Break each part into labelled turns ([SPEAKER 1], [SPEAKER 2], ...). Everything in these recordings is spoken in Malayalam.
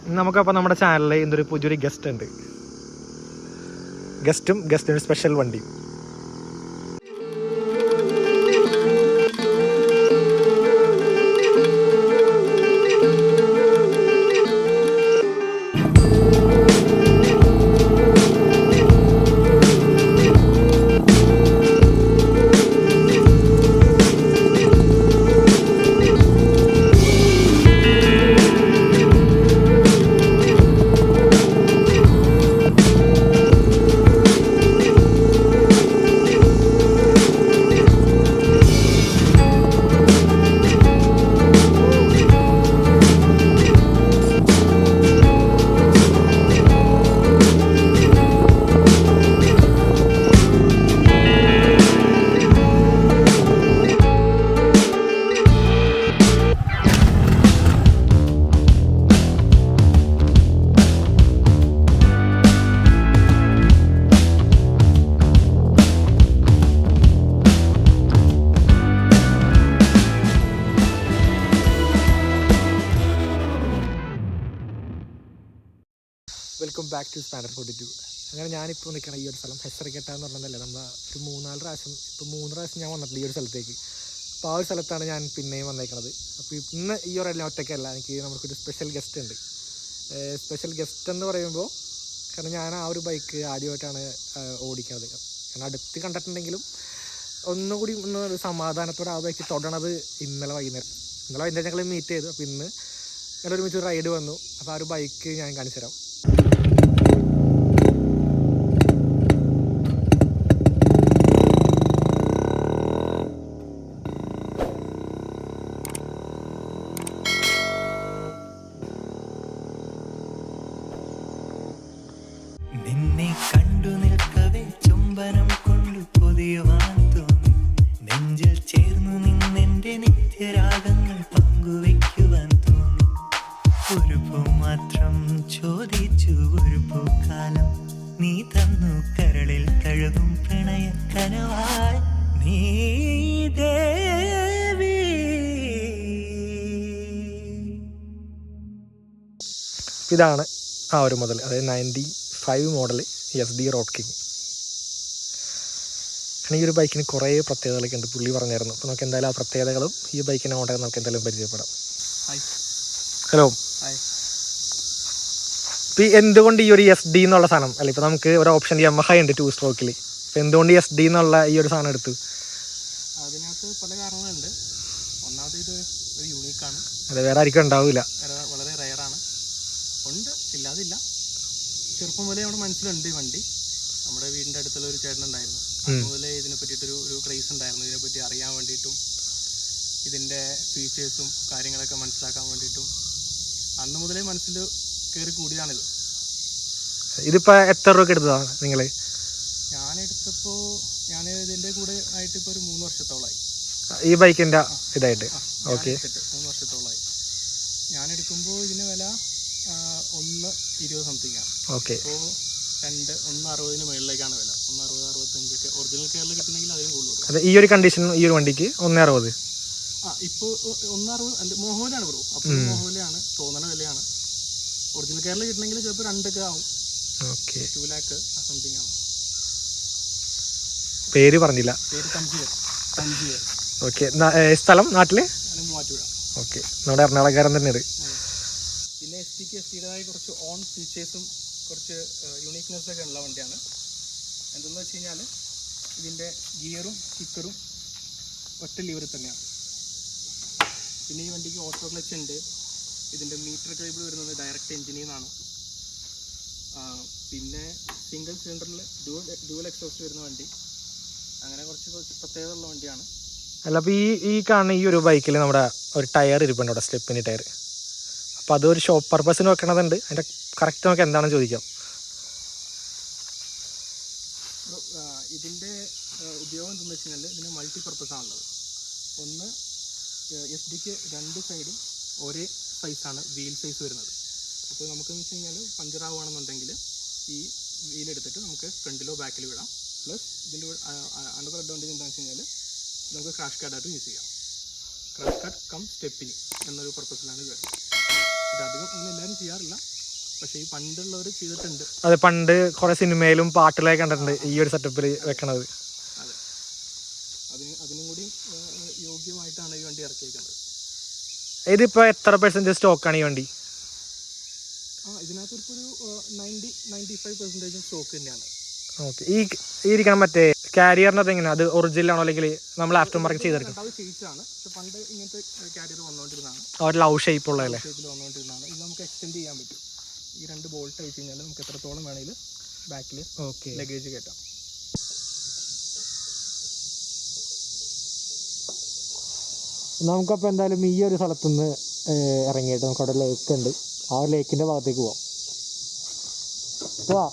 [SPEAKER 1] നമുക്കപ്പോൾ നമ്മുടെ ചാനലിൽ ഇന്നൊരു പുതിയൊരു ഗസ്റ്റ് ഉണ്ട്. ഗസ്റ്റിന് സ്പെഷ്യൽ വണ്ടി. Welcome back to spanner 42. അങ്ങനെ ഞാനിപ്പോൾ നിൽക്കണം ഈ ഒരു സ്ഥലം ഹെസറിക്കട്ട എന്ന് പറഞ്ഞതല്ലേ, നമ്മൾ ഒരു 3-4 പ്രാവശ്യം ഞാൻ വന്നിട്ടുണ്ട് ഈ ഒരു സ്ഥലത്തേക്ക്. അപ്പോൾ ആ ഒരു സ്ഥലത്താണ് ഞാൻ പിന്നെയും വന്നേക്കണത്. അപ്പോൾ ഇന്ന് ഈ ഒരു എല്ലാം ഒറ്റയ്ക്കല്ല, നമുക്കൊരു സ്പെഷ്യൽ ഗസ്റ്റ് ഉണ്ട്. സ്പെഷ്യൽ ഗസ്റ്റ് എന്ന് പറയുമ്പോൾ കാരണം ഞാൻ ആ ഒരു ബൈക്ക് ആദ്യമായിട്ടാണ് ഓടിക്കുന്നത്. കാരണം അടുത്ത് കണ്ടിട്ടുണ്ടെങ്കിലും ഒന്നുകൂടി ഒരു സമാധാനത്തോടെ ആ ബൈക്ക് തൊടണത് ഇന്നലെ വൈകുന്നേരം ഞങ്ങൾ മീറ്റ് ചെയ്തു. അപ്പോൾ ഇന്ന് ഞങ്ങൾ ഒരുമിച്ച് റൈഡ് വന്നു. അപ്പോൾ ആ ഒരു ബൈക്ക് ഞാൻ കാണിച്ചു തരാം.
[SPEAKER 2] നിന്നെ കണ്ടു നിൽക്കവേ ചുംബനം കൊണ്ടു പൊതിയുവാൻ തോന്നി, നെഞ്ചിൽ ചേർന്നു നിന്നെന്റെ നിത്യരാഗങ്ങൾ പങ്കുവയ്ക്കുവാൻ തോന്നി. ഒരു പൂ മാത്രം ചോദിച്ചു, ഒരു പൂക്കാലം നീ തന്നു, കരളിൽ തഴുകും പ്രണയ കനവായി നീ ദേവി.
[SPEAKER 1] ഇതാണ് ആ ഒരു മോഡൽ, അതായത് 95 മോഡൽ SD റോഡ് കിങ്. കാരണം ഈ ഒരു ബൈക്കിന് കുറേ പ്രത്യേകതകളൊക്കെ ഉണ്ട്, പുള്ളി പറഞ്ഞായിരുന്നു. അപ്പോൾ നമുക്ക് എന്തായാലും ആ പ്രത്യേകതകളും ഈ ബൈക്കിനെ കൊണ്ടൊക്കെ നമുക്ക് എന്തായാലും പരിചയപ്പെടാം. ഹലോ. ഇപ്പോൾ എന്തുകൊണ്ട് ഈ ഒരു SD എന്നുള്ള സാധനം അല്ല, ഇപ്പോൾ നമുക്ക് ഒരു ഓപ്ഷൻ Yamaha ഉണ്ട് 2 സ്ട്രോക്കിൽ. അപ്പോൾ എന്തുകൊണ്ട് SD എന്നുള്ള ഈ ഒരു സാധനം എടുത്തു?
[SPEAKER 3] അതിനകത്ത് പല കാരണങ്ങളുണ്ട്. ഒന്നാമത് ഇത് ഒരു യൂണീക്കാണ്,
[SPEAKER 1] അത് വേറെ ആർക്കും ഉണ്ടാവില്ല,
[SPEAKER 3] വളരെ റെയറാണ്. ഉണ്ട്, ഇല്ലാതില്ല. ചെറുപ്പം മുതലേ നമ്മുടെ മനസ്സിലുണ്ട് ഈ വണ്ടി. നമ്മുടെ വീടിൻ്റെ അടുത്തുള്ള ഒരു ചേട്ടനുണ്ടായിരുന്നു, അതുപോലെ ഇതിനെ പറ്റിയിട്ടൊരു ക്രേസ് ഉണ്ടായിരുന്നു. ഇതിനെപ്പറ്റി അറിയാൻ വേണ്ടിയിട്ടും ഇതിൻ്റെ ഫീച്ചേഴ്സും കാര്യങ്ങളൊക്കെ മനസ്സിലാക്കാൻ വേണ്ടിയിട്ടും അന്ന് മുതലേ മനസ്സിൽ കയറി കൂടിയതാണിത്.
[SPEAKER 1] ഇതിപ്പോൾ എത്ര രൂപ എടുത്തതാണ് നിങ്ങൾ?
[SPEAKER 3] ഞാനെടുത്തപ്പോൾ ഞാൻ ഇതിൻ്റെ കൂടെ ആയിട്ട് ഇപ്പോൾ ഒരു 3 വർഷത്തോളമായി
[SPEAKER 1] ഈ ബൈക്കിൻ്റെ ഇതായിട്ട്. ഓക്കെ,
[SPEAKER 3] 3 വർഷത്തോളമായി. ഞാനെടുക്കുമ്പോൾ ഇതിന് വില 120 സംതിങ് ആണ്.
[SPEAKER 1] ഓക്കെ.
[SPEAKER 3] ഇപ്പോൾ 160 മുകളിലേക്കാണ് വില. 160-165 ഒറിജിനൽ കേരള കിട്ടണമെങ്കിൽ അതിനും കൂടുതൽ.
[SPEAKER 1] അതെ, ഈ ഒരു കണ്ടീഷൻ ഈ ഒരു വണ്ടിക്ക് 160.
[SPEAKER 3] ഇപ്പോൾ 160 മോഹോലയാണ് ബ്രോ. അപ്പോൾ മോഹോലയാണ് തോന്നണ വിലയാണ്. ഒറിജിനൽ കേരള കിട്ടണമെങ്കിൽ ചിലപ്പോൾ 2 ആവും.
[SPEAKER 1] ഓക്കെ,
[SPEAKER 3] 2 ലാക്ക് സംതിങ് ആണ്.
[SPEAKER 1] പേര് പറഞ്ഞില്ല.
[SPEAKER 3] പേര് തഞ്ചിയർ.
[SPEAKER 1] ഓക്കെ. സ്ഥലം നാട്ടില്?
[SPEAKER 3] മൂവാറ്റുപുഴ.
[SPEAKER 1] ഓക്കെ, നമ്മുടെ എറണാകുളക്കാരൻ തന്നെയാണ്.
[SPEAKER 3] പിന്നെ SDയുടേതായ കുറച്ച് ഓൺ ഫീച്ചേഴ്സും കുറച്ച് യൂണീക്നെസ് ഒക്കെ ഉള്ള വണ്ടിയാണ്. എന്തെന്ന് വെച്ച് കഴിഞ്ഞാൽ ഇതിൻ്റെ ഗിയറും കിക്കറും ഒറ്റ ലിവറിൽ തന്നെയാണ്. പിന്നെ ഈ വണ്ടിക്ക് ഓട്ടോ ക്ലച്ച് ഉണ്ട്. ഇതിൻ്റെ മീറ്റർ കേബിൾ വരുന്നത് ഡയറക്റ്റ് എഞ്ചിനിൽ നിന്നാണ്. പിന്നെ സിംഗിൾ സിലിണ്ടറിൽ ഡ്യുവൽ എക്സോസ്റ്റ് വരുന്ന വണ്ടി. അങ്ങനെ കുറച്ച് പ്രത്യേകത ഉള്ള വണ്ടിയാണ്.
[SPEAKER 1] അല്ല, അപ്പോൾ ഈ കാണുന്ന ഈ ഒരു ബൈക്കിൽ നമ്മുടെ ഒരു ടയർ ഇരിപ്പുണ്ട് അവിടെ, സ്റ്റെപ്പിന് ടയർ. അപ്പോൾ അതൊരു ഷോപ്പ് പർപ്പസിന് വെക്കണതുണ്ട്. അതിൻ്റെ കറക്റ്റ് നമുക്ക് എന്താണെന്ന് ചോദിക്കാം.
[SPEAKER 3] ഇതിൻ്റെ ഉപയോഗം എന്താണെന്ന് വെച്ച് കഴിഞ്ഞാൽ ഇതിന് മൾട്ടി പർപ്പസാണുള്ളത്. ഒന്ന്, SDക്ക് 2 സൈഡും ഒരേ സൈസാണ് വീൽ സൈസ് വരുന്നത്. അപ്പോൾ നമുക്കെന്ന് വെച്ച് കഴിഞ്ഞാൽ പഞ്ചറാവുകയാണെന്നുണ്ടെങ്കിൽ ഈ വീലെടുത്തിട്ട് നമുക്ക് ഫ്രണ്ടിലോ ബാക്കിലോ വിടാം. പ്ലസ് ഇതിൻ്റെ അനദർ അഡ്വാൻറ്റേജ് എന്താണെന്ന് വെച്ച് കഴിഞ്ഞാൽ നമുക്ക് ക്രാഷ് കാർഡായിട്ട് യൂസ് ചെയ്യാം. ക്രാഷ് കാർഡ് കം സ്റ്റെപ്പിനി എന്നൊരു പർപ്പസിലാണ് ഇത് വരുന്നത്. അധികം അങ്ങനെ എല്ലാവരും ചെയ്യാറില്ല, പക്ഷേ ഈ പണ്ടുള്ളവർ ചെയ്തിട്ടുണ്ട്.
[SPEAKER 1] അതെ, പണ്ട് കുറേ സിനിമയിലും പാട്ടിലൊക്കെ കണ്ടിട്ടുണ്ട് ഈ ഒരു സെറ്റപ്പിൽ വെക്കണത്.
[SPEAKER 3] അതെ, അതിനും കൂടി യോഗ്യമായിട്ടാണ് ഈ വണ്ടി ഇറക്കിയേക്കുന്നത്.
[SPEAKER 1] ഇതിപ്പോൾ എത്ര % സ്റ്റോക്കാണ് ഈ വണ്ടി?
[SPEAKER 3] ഇതിനകത്തൊരു 90-95% സ്റ്റോക്ക് തന്നെയാണ്.
[SPEAKER 1] ഓക്കെ. ഈ ഇരിക്കണം മറ്റേ കാരിയറിനകത്ത് എങ്ങനെയാണ്, അത് ഒറിജിനൽ ആണോ അല്ലെങ്കിൽ നമ്മൾ ആഫ്റ്റർ മാർക്കറ്റ് ചെയ്തെടുക്കാം?
[SPEAKER 3] അത് ചേഞ്ചാണ്, പക്ഷെ പണ്ട് ഇങ്ങനത്തെ കാരിയർ വന്നുകൊണ്ടിരുന്നതാണ്.
[SPEAKER 1] ഒരു ലവ് ഷേപ്പ് ഉള്ളതല്ലേ?
[SPEAKER 3] ഷേപ്പിൽ വന്നുകൊണ്ടിരുന്നതാണ്. ഇത് നമുക്ക് എക്സ്റ്റെൻഡ് ചെയ്യാൻ പറ്റും. ഈ 2 ബോൾട്ട് അയച്ചു കഴിഞ്ഞാൽ നമുക്ക് എത്രത്തോളം വേണമെങ്കിൽ ബാക്കിൽ ലഗേജ് കയറ്റാം.
[SPEAKER 1] നമുക്കപ്പോൾ എന്തായാലും ഈ ഒരു സ്ഥലത്തുനിന്ന് ഇറങ്ങിയിട്ട് നമുക്ക് അവിടെ ലേക്ക് ഉണ്ട്, ആ ലേക്കിൻ്റെ ഭാഗത്തേക്ക് പോവാം. പോവാ.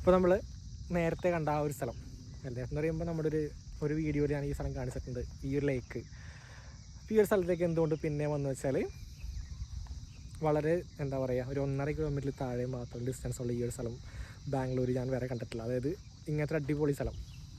[SPEAKER 1] ഇപ്പോൾ നമ്മൾ നേരത്തെ കണ്ട ആ ഒരു സ്ഥലം അല്ലേ എന്ന് പറയുമ്പോൾ നമ്മുടെ ഒരു വീഡിയോയിൽ ഞാൻ ഈ സ്ഥലം കാണിച്ചിട്ടുണ്ട്, ഈ ഒരു ലേക്ക്. ഈ ഒരു സ്ഥലത്തേക്ക് എന്തുകൊണ്ട് പിന്നെ വന്നു വെച്ചാൽ വളരെ എന്താ പറയുക, ഒരു 1.5 കിലോമീറ്ററിൽ താഴെ മാത്രം ഡിസ്റ്റൻസ് ഉള്ള ഈ ഒരു സ്ഥലം ബാംഗ്ലൂർ ഞാൻ വേറെ കണ്ടിട്ടില്ല. അതായത് ഇങ്ങനത്തെ അടിപൊളി സ്ഥലം.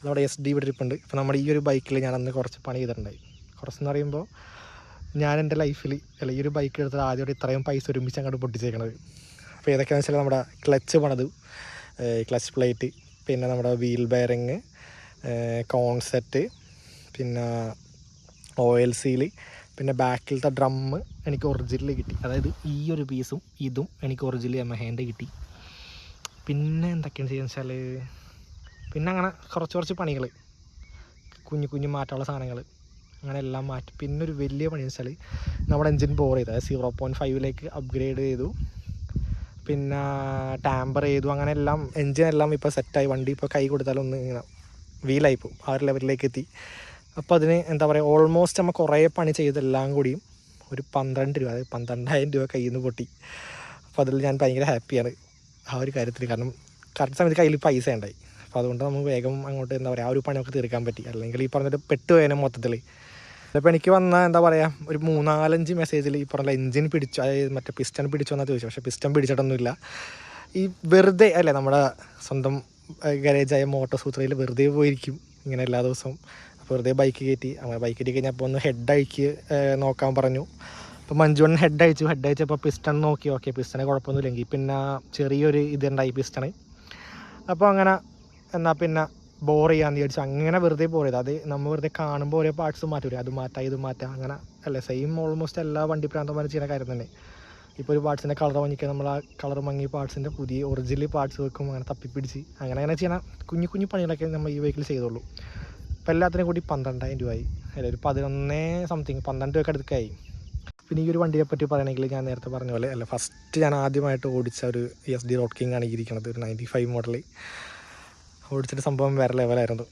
[SPEAKER 1] അതവിടെ SD ഇവിടെ ഇരിപ്പുണ്ട്. ഇപ്പോൾ നമ്മുടെ ഈ ഒരു ബൈക്കിൽ ഞാൻ അന്ന് കുറച്ച് പണി ചെയ്തിട്ടുണ്ടായി. കുറച്ചെന്ന് പറയുമ്പോൾ ഞാൻ എൻ്റെ ലൈഫിൽ അല്ല ഈ ഒരു ബൈക്ക് എടുത്തത് ആദ്യമായിട്ട് ഇത്രയും പൈസ ഒരുമിച്ച് അങ്ങോട്ട് പൊട്ടിച്ചേക്കണത്. അപ്പോൾ ഏതൊക്കെയാണെന്ന് വെച്ചാൽ നമ്മുടെ ക്ലച്ച് പണത്, ക്ലച്ച് പ്ലേറ്റ്, പിന്നെ നമ്മുടെ വീൽ ബെയറിങ്, കോൺസെറ്റ്, പിന്നെ ഓയിൽ സീല്, പിന്നെ ബാക്കിലത്തെ ഡ്രമ്മ് എനിക്ക് ഒറിജിനൽ കിട്ടി. അതായത് ഈ ഒരു പീസും ഇതും എനിക്ക് ഒറിജിനൽ യമഹേൻ്റെ കിട്ടി. പിന്നെ എന്തൊക്കെയാണ് ചെയ്യുന്നത് വെച്ചാൽ പിന്നെ അങ്ങനെ കുറച്ച് പണികൾ, കുഞ്ഞു മാറ്റമുള്ള സാധനങ്ങൾ അങ്ങനെ എല്ലാം മാറ്റി. പിന്നെ ഒരു വലിയ പണി വെച്ചാൽ നമ്മുടെ എൻജിൻ ബോർ ചെയ്തു, അതായത് 0.5 അപ്ഗ്രേഡ് ചെയ്തു, പിന്നെ ടാമ്പർ ചെയ്തു, അങ്ങനെ എല്ലാം എൻജിനെല്ലാം ഇപ്പോൾ സെറ്റായി. വണ്ടി ഇപ്പോൾ കൈ കൊടുത്താലൊന്ന് ഇങ്ങനെ വീലായി പോകും, ആ ഒരു ലെവലിലേക്ക് എത്തി. അപ്പോൾ അതിന് എന്താ പറയുക, ഓൾമോസ്റ്റ് നമ്മൾ കുറേ പണി ചെയ്തെല്ലാം കൂടിയും ഒരു 12 രൂപ, അതായത് 12,000 രൂപ കയ്യിൽ നിന്ന് പൊട്ടി. അപ്പോൾ അതിൽ ഞാൻ ഭയങ്കര ഹാപ്പിയാണ് ആ ഒരു കാര്യത്തിൽ. കാരണം കറക്റ്റ് സമയത്ത് കയ്യിൽ പൈസ ഉണ്ടായി. അപ്പോൾ അതുകൊണ്ട് നമുക്ക് വേഗം അങ്ങോട്ട് എന്താ പറയുക ആ ഒരു പണിയൊക്കെ തീർക്കാൻ പറ്റി. അല്ലെങ്കിൽ ഈ പറഞ്ഞിട്ട് പെട്ടുപോയതിനെ മൊത്തത്തിൽ. അപ്പോൾ എനിക്ക് വന്ന എന്താ പറയുക ഒരു 3-4 മെസ്സേജിൽ ഈ പറഞ്ഞ എൻജിൻ പിടിച്ചു, അതായത് മറ്റേ പിസ്റ്റൺ പിടിച്ചു എന്നാണ് ചോദിച്ചു. പക്ഷേ പിസ്റ്റൺ പിടിച്ചിട്ടൊന്നുമില്ല. ഈ വെറുതെ അല്ലേ നമ്മുടെ സ്വന്തം ഗാരേജായ മോട്ടോ സൂത്രയിൽ വെറുതെ പോയിരിക്കും ഇങ്ങനെ എല്ലാ ദിവസവും. അപ്പോൾ വെറുതെ ബൈക്ക് കയറ്റി, അങ്ങനെ ബൈക്ക് കയറ്റി കഴിഞ്ഞാൽ അപ്പോൾ ഒന്ന് ഹെഡ് അയക്ക് നോക്കാൻ പറഞ്ഞു. അപ്പോൾ മഞ്ജുവണ്ണൻ ഹെഡ് അയച്ചപ്പോൾ പിസ്റ്റൺ നോക്കി, ഓക്കെ പിസ്റ്റണ് കുഴപ്പമൊന്നുമില്ലെങ്കിൽ പിന്നെ ചെറിയൊരു ഇതുണ്ടായി പിസ്റ്റണ്. അപ്പോൾ അങ്ങനെ എന്നാൽ പിന്നെ ബോർ ചെയ്യാമെന്ന് വിചാരിച്ചു. അങ്ങനെ വെറുതെ ബോർ ചെയ്ത്, അത് നമ്മൾ വെറുതെ കാണുമ്പോൾ ഓരോ പാർട്സ് മാറ്റൂലേ, അത് മാറ്റാം ഇത് മാറ്റാം, അങ്ങനെ അല്ലേ സെയിം ഓൾമോസ്റ്റ് എല്ലാ വണ്ടി പ്രാന്തന്മാരും ചെയ്യുന്ന കാര്യം തന്നെ. ഇപ്പോൾ ഒരു പാർട്സിൻ്റെ കളർ മങ്ങിക്കാൻ നമ്മൾ ആ കളർ മങ്ങിയ പാർട്സിൻ്റെ പുതിയ ഒറിജിനൽ പാർട്സ് വെക്കും, അങ്ങനെ തപ്പിപ്പിടിച്ച് അങ്ങനെ ചെയ്യണ കുഞ്ഞു പണികളൊക്കെ നമ്മൾ ഈ ബൈക്കിൽ ചെയ്തോളൂ. അപ്പോൾ എല്ലാത്തിനും കൂടി 12,000 രൂപയായി, അല്ലേ ഒരു 11 സംതിങ് 12 രൂപയ്ക്ക് അടുത്തൊക്കെയായി. പിന്നെ ഈ ഒരു വണ്ടിയെ പറ്റി പറയുകയാണെങ്കിൽ ഞാൻ നേരത്തെ പറഞ്ഞ പോലെ അല്ല, ഫസ്റ്റ് ഞാൻ ആദ്യമായിട്ട് ഓടിച്ച ഒരു SD റോഡ് കിങ് ആണ് ഇരിക്കുന്നത്, ഒരു 95 മോഡൽ. ഓടിച്ചിട്ട് സംഭവം വേറെ ലെവലായിരുന്നു.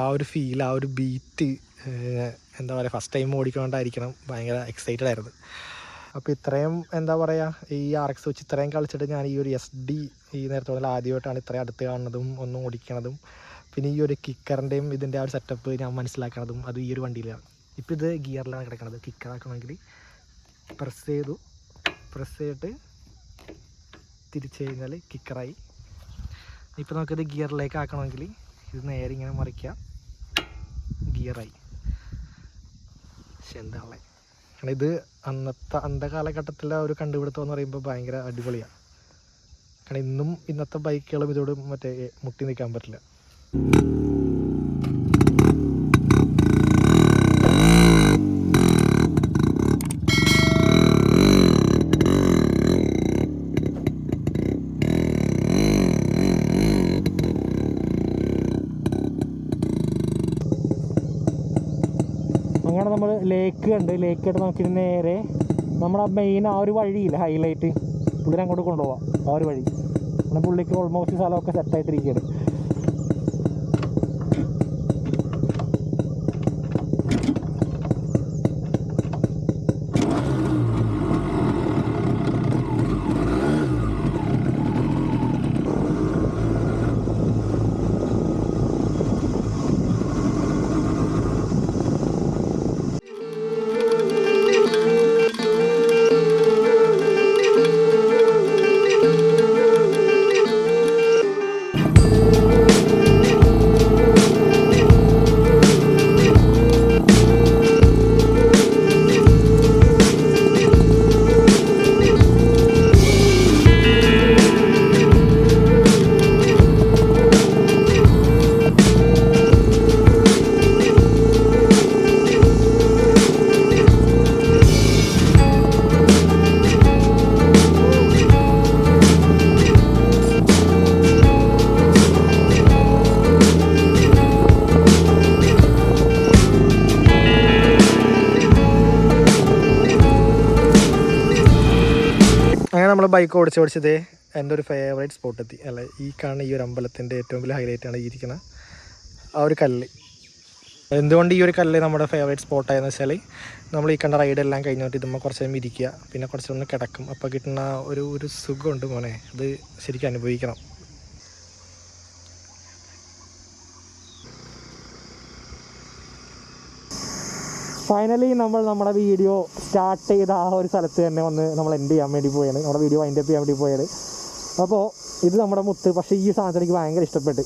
[SPEAKER 1] ആ ഒരു ഫീൽ, ആ ഒരു ബീറ്റ് എന്താ പറയുക, ഫസ്റ്റ് ടൈം ഓടിക്കൊണ്ടായിരിക്കണം ഭയങ്കര എക്സൈറ്റഡ് ആയിരുന്നു. അപ്പോൾ ഇത്രയും എന്താ പറയുക ഈ RX വെച്ച് ഇത്രയും കളിച്ചിട്ട് ഞാൻ ഈ ഒരു SD ഈ നേരത്തെ മുതൽ ആദ്യമായിട്ടാണ് ഇത്രയും അടുത്ത് കാണുന്നതും ഒന്നും ഓടിക്കണതും. പിന്നെ ഈ ഒരു കിക്കറിൻ്റെയും ഇതിൻ്റെ ആ ഒരു സെറ്റപ്പ് ഞാൻ മനസ്സിലാക്കണതും അത് ഈ ഒരു വണ്ടിയിലാണ്. ഇപ്പോൾ ഇത് ഗിയറിലാണ് കിടക്കുന്നത്. കിക്കറാക്കണമെങ്കിൽ പ്രസ് ചെയ്തിട്ട് തിരിച്ച് കഴിഞ്ഞാൽ കിക്കറായി. ഇപ്പോൾ നമുക്കിത് ഗിയറിലേക്ക് ആക്കണമെങ്കിൽ ഇത് നേരെ ഇങ്ങനെ മറിക്കുക, ഗിയറായി. പക്ഷെ എന്താണ് കാരണം ഇത് അന്നത്തെ കാലഘട്ടത്തിലെ ഒരു കണ്ടുപിടുത്തം എന്ന് പറയുമ്പോൾ ഭയങ്കര അടിപൊളിയാണ്. കാരണം ഇന്നും ഇന്നത്തെ ബൈക്കുകളും ഇതോട് മറ്റേ മുട്ടി നിൽക്കാൻ പറ്റില്ല. അങ്ങനെ നമ്മൾ ലേക്ക് കണ്ട്, ലേക്കായിട്ട് നമുക്കിത് നേരെ നമ്മുടെ മെയിൻ ആ ഒരു വഴിയില്ല ഹൈലൈറ്റ്, പുള്ളിനെ അങ്ങോട്ട് കൊണ്ടുപോകാം ആ ഒരു വഴി. പിന്നെ പുള്ളിക്ക് ഓൾമോസ്റ്റ് സ്ഥലമൊക്കെ സെറ്റായിട്ടിരിക്കുകയാണ്. അങ്ങനെ നമ്മൾ ബൈക്ക് ഓടിച്ചതേ എൻ്റെ ഒരു ഫേവറേറ്റ് സ്പോട്ട് എത്തി. അല്ല, ഈ കാണുന്ന ഈ ഒരു അമ്പലത്തിൻ്റെ ഏറ്റവും വലിയ ഹൈലൈറ്റാണ് ഈ ഇരിക്കുന്ന ആ ഒരു കല്ല്. എന്തുകൊണ്ട് ഈ ഒരു കല്ല് നമ്മുടെ ഫേവറേറ്റ് സ്പോട്ടായെന്ന് വെച്ചാൽ നമ്മൾ ഈ കണ്ട റൈഡെല്ലാം കഴിഞ്ഞിട്ട് ഇതുമ്പോൾ കുറച്ച് നേരം ഇരിക്കുക, പിന്നെ കുറച്ച് ഒന്ന് കിടക്കും. അപ്പോൾ കിട്ടുന്ന ഒരു സുഖമുണ്ട് മോനെ, അത് ശരിക്കും അനുഭവിക്കണം. ഫൈനലി നമ്മുടെ വീഡിയോ സ്റ്റാർട്ട് ചെയ്ത ആ ഒരു സ്ഥലത്ത് തന്നെ വന്ന് നമ്മൾ എൻഡ് ചെയ്യാൻ വേണ്ടി പോയാണ്, നമ്മുടെ വീഡിയോ വൈൻഡപ്പ് ചെയ്യാൻ വേണ്ടി പോയത്. അപ്പോൾ ഇത് നമ്മുടെ മുത്ത്. പക്ഷേ ഈ സാധനത്തിന് എനിക്ക് ഭയങ്കര ഇഷ്ടപ്പെട്ട്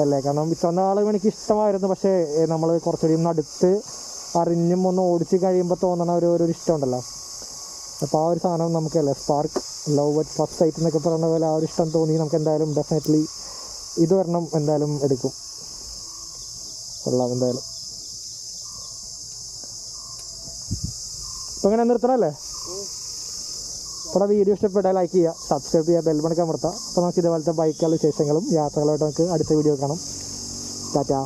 [SPEAKER 1] അല്ലേ, കാരണം ഇത്ര നാളും എനിക്ക് ഇഷ്ടമായിരുന്നു. പക്ഷേ നമ്മൾ കുറച്ചുകൂടി ഒന്ന് അടുത്ത് അറിഞ്ഞും ഒന്ന് ഓടിച്ച് കഴിയുമ്പോൾ തോന്നണ ഒരു ഇഷ്ടമുണ്ടല്ലോ. അപ്പോൾ ആ ഒരു സാധനം നമുക്കല്ലേ spark love at first sight എന്നൊക്കെ പറയുന്ന പോലെ ആ ഒരു ഇഷ്ടം തോന്നി. നമുക്ക് എന്തായാലും ഡെഫിനറ്റ്ലി ഇത് വരണം, എന്തായാലും എടുക്കും. കൊള്ളാം എന്തായാലും. ഇപ്പോൾ ഇങ്ങനെ നിർത്തണമല്ലേ? അപ്പോൾ വീഡിയോ ഇഷ്ടപ്പെട്ടാൽ ലൈക്ക് ചെയ്യുക, സബ്സ്ക്രൈബ് ചെയ്യുക, ബെൽ ബട്ടൺ അമർത്തുക. അപ്പോൾ നമുക്ക് ഇതുപോലത്തെ ബൈക്കുകളുടെ വിശേഷങ്ങളും യാത്രകളായിട്ട് നമുക്ക് അടുത്ത വീഡിയോ കാണാം. ടാറ്റാ.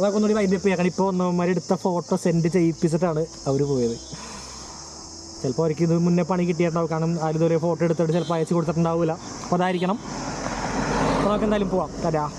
[SPEAKER 1] അതൊക്കെ ഒന്നുകൂടി വൈൻഡപ്പ് ചെയ്യാൻ. ഇപ്പോൾ ഒന്നവന്മാരെടുത്ത ഫോട്ടോ സെൻഡ് ചെയ്യിപ്പിച്ചിട്ടാണ് അവർ പോയത്. ചിലപ്പോൾ അവർക്ക് ഇത് മുന്നേ പണി കിട്ടിയിട്ടുണ്ടാവും, കാരണം ആരും ഇതുവരെ ഫോട്ടോ എടുത്തിട്ട് ചിലപ്പോൾ അയച്ചു കൊടുത്തിട്ടുണ്ടാവില്ല. അപ്പോൾ അതായിരിക്കണം. അപ്പോൾ നമുക്ക് എന്തായാലും പോവാം. തരാം.